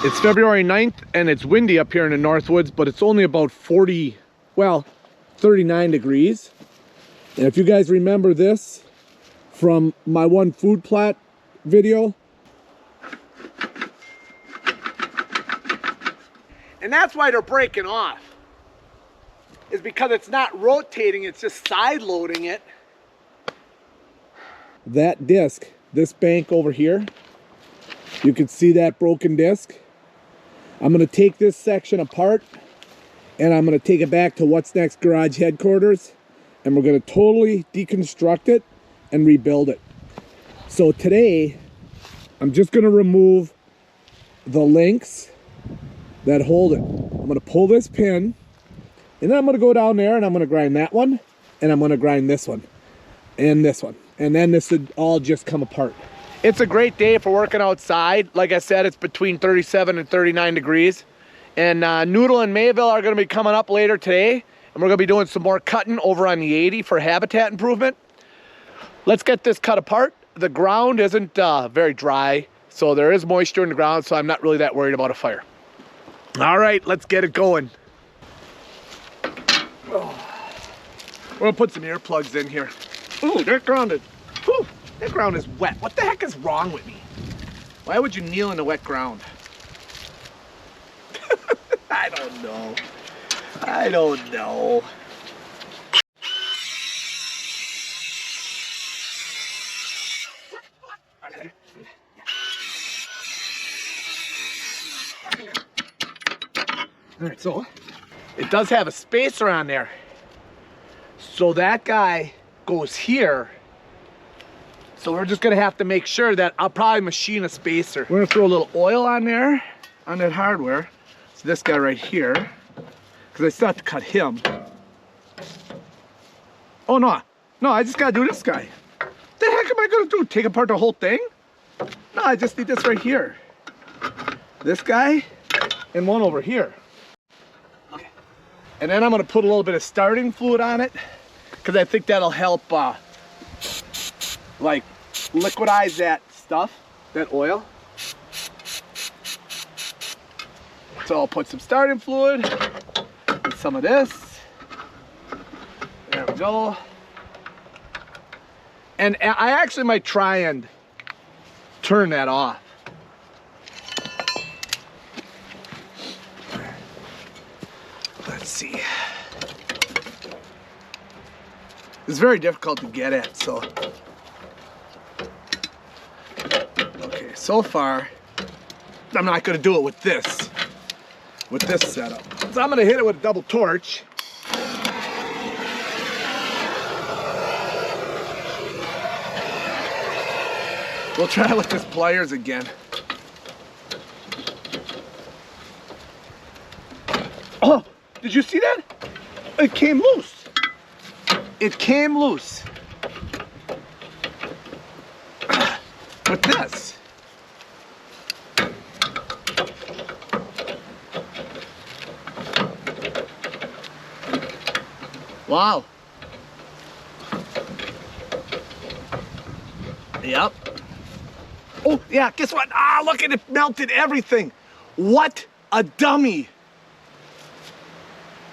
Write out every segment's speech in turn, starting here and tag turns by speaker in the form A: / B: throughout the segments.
A: It's February 9th and it's windy up here in the Northwoods, but it's only about 39 degrees. And if you guys remember this from my one food plot video, and that's why they're breaking off, is because it's not rotating, it's just side loading it. That disc, this bank over here, you can see that broken disc. I'm gonna take this section apart and I'm gonna take it back to What's Next Garage headquarters, and we're gonna totally deconstruct it and rebuild it. So today, I'm just gonna remove the links that hold it. I'm gonna pull this pin, and then I'm gonna go down there and I'm gonna grind that one, and I'm gonna grind this one, and this one. And then this would all just come apart. It's a great day for working outside. Like I said, it's between 37 and 39 degrees. And Noodle and Mayville are gonna be coming up later today, and we're gonna be doing some more cutting over on the 80 for habitat improvement. Let's get this cut apart. The ground isn't very dry, so there is moisture in the ground, so I'm not really that worried about a fire. All right, let's get it going. Oh. We're gonna put some earplugs in here. Ooh, that ground is, whew, that ground is wet. What the heck is wrong with me? Why would you kneel in the wet ground? I don't know. I don't know. All right, so it does have a spacer on there. So that guy goes here. So we're just gonna have to make sure that I'll probably machine a spacer. We're gonna throw a little oil on there, on that hardware. So this guy right here, because I still have to cut him. Oh no, I just gotta do this guy. What the heck am I gonna do? Take apart the whole thing? No, I just need this right here. This guy, and one over here. Okay. And then I'm gonna put a little bit of starting fluid on it, because I think that'll help like liquidize that stuff, that oil. So I'll put some starting fluid and some of this. There we go. And I actually might try and turn that off. Let's see. It's very difficult to get at, so. Okay, so far, I'm not gonna do it with this setup. So I'm gonna hit it with a double torch. We'll try with this pliers again. Oh, did you see that? It came loose. It came loose. With this. Wow. Yep. Oh, yeah, guess what? Ah, look at it, melted everything. What a dummy.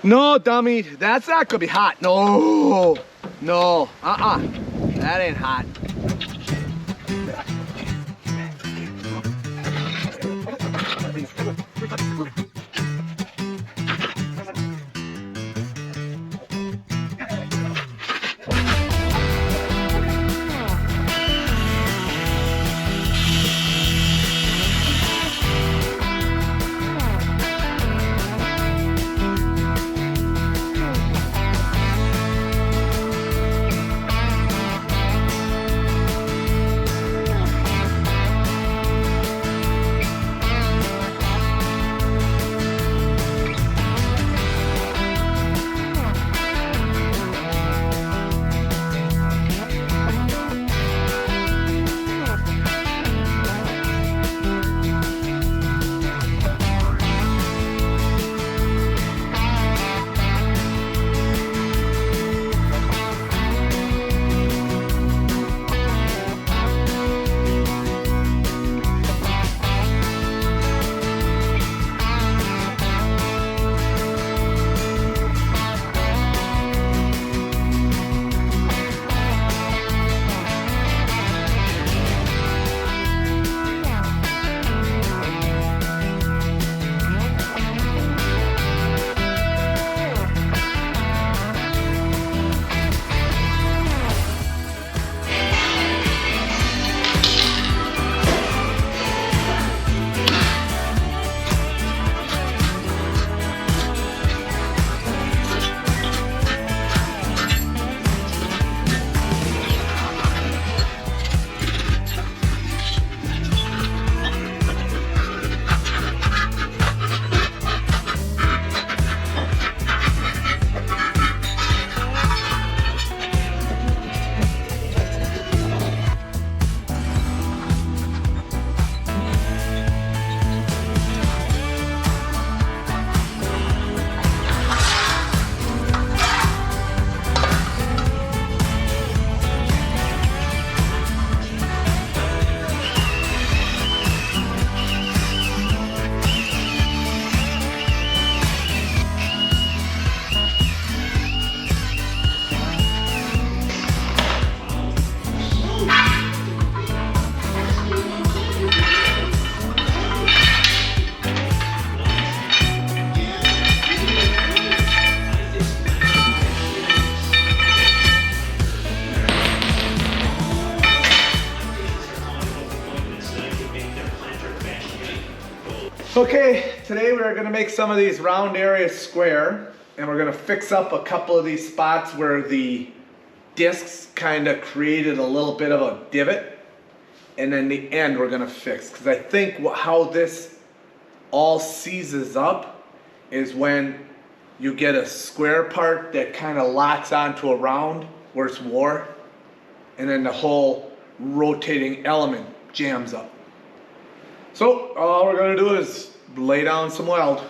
A: No, dummy, that's not gonna be hot. No, no, that ain't hot. Okay, today we're gonna make some of these round areas square, and we're gonna fix up a couple of these spots where the discs kind of created a little bit of a divot, and then the end we're gonna fix. Because I think how this all seizes up is when you get a square part that kind of locks onto a round where it's wore, and then the whole rotating element jams up. So all we're gonna do is lay down some weld.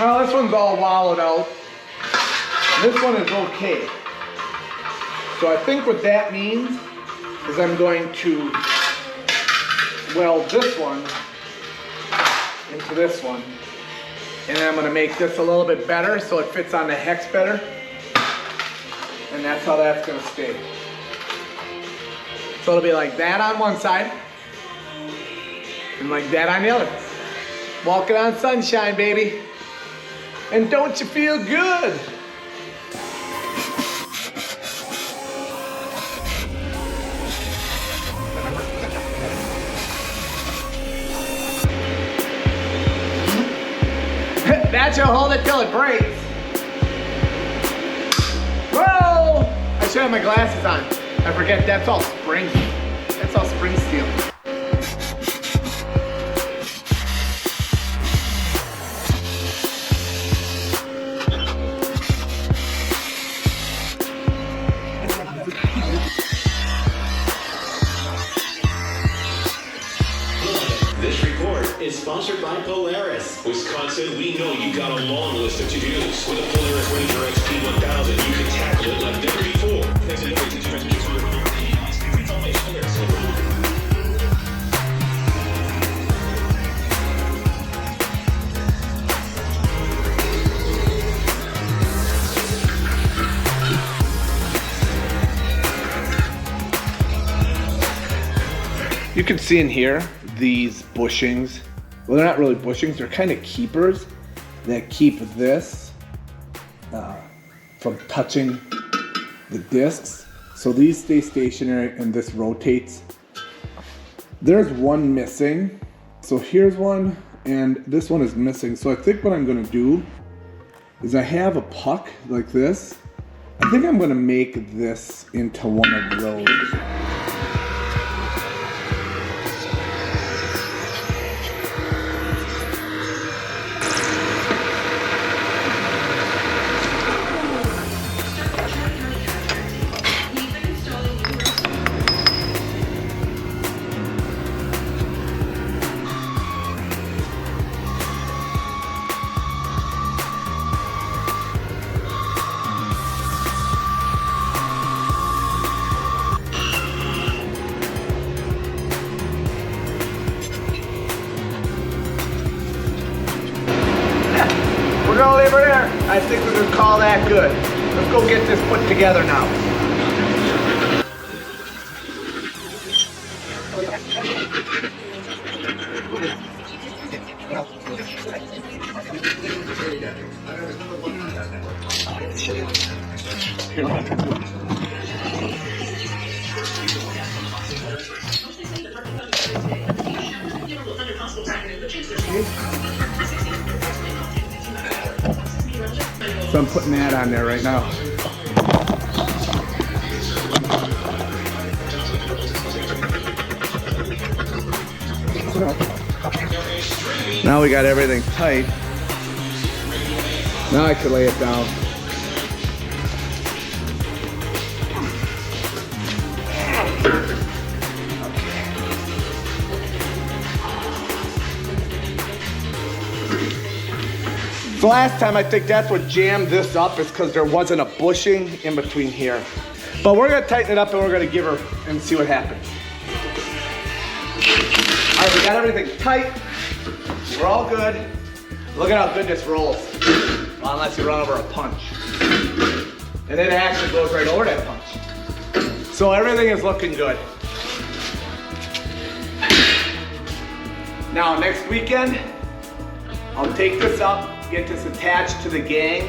A: Well, this one's all wallowed out. This one is okay. So I think what that means is I'm going to weld this one into this one. And then I'm going to make this a little bit better so it fits on the hex better. And that's how that's going to stay. So it'll be like that on one side and like that on the other. Walking on sunshine, baby. And don't you feel good? That should hold it till it breaks. Whoa! I should have my glasses on. I forget that's all spring. That's all spring steel.
B: Is sponsored by Polaris. Wisconsin, we know you got a long list of to-dos. With a Polaris Ranger XP 1000, you can tackle it like never before.
A: You can see in here these bushings. Well, they're not really bushings, they're kind of keepers that keep this from touching the discs. So these stay stationary and this rotates. There's one missing. So here's one and this one is missing. So I think what I'm gonna do is I have a puck like this. I think I'm gonna make this into one of those. we're gonna leave her there. I think we're gonna call that good. Let's go get this put together now. So I'm putting that on there right now. Now we got everything tight. Now I can lay it down. The last time I think that's what jammed this up is because there wasn't a bushing in between here. But we're gonna tighten it up and we're gonna give her and see what happens. All right, we got everything tight. We're all good. Look at how good this rolls. Well, unless you run over a punch. And then it actually goes right over that punch. So everything is looking good. Now next weekend, I'll take this up, get this attached to the gang,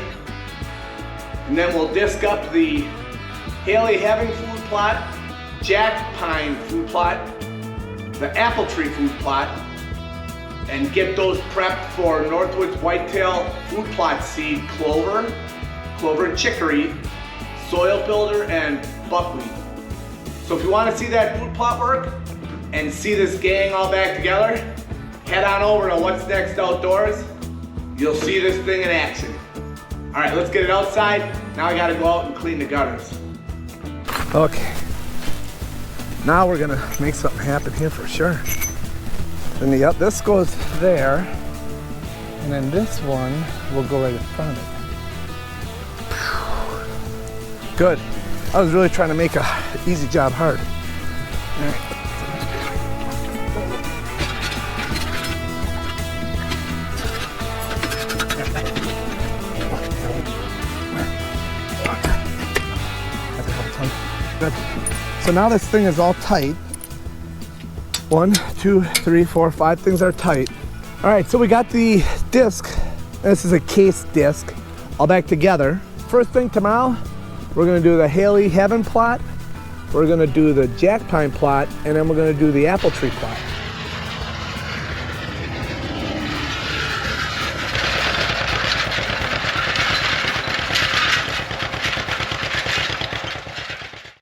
A: and then we'll disc up the Haley Heaven food plot, Jack Pine food plot, the apple tree food plot, and get those prepped for Northwoods Whitetail food plot seed, clover and chicory, soil builder, and buckwheat. So if you want to see that food plot work and see this gang all back together, head on over to What's Next Outdoors. You'll see this thing in action. All right, let's get it outside. Now I gotta go out and clean the gutters. Okay. Now we're gonna make something happen here for sure. And this goes there, and then this one will go right in front of it. Good. I was really trying to make an easy job hard. All right. Good. So now this thing is all tight. 1, 2, 3, 4, 5 things are tight. All right, so we got the disc. This is a case disc, all back together. First thing tomorrow, we're gonna do the Haley Heaven plot, we're gonna do the Jack Pine plot, and then we're gonna do the apple tree plot.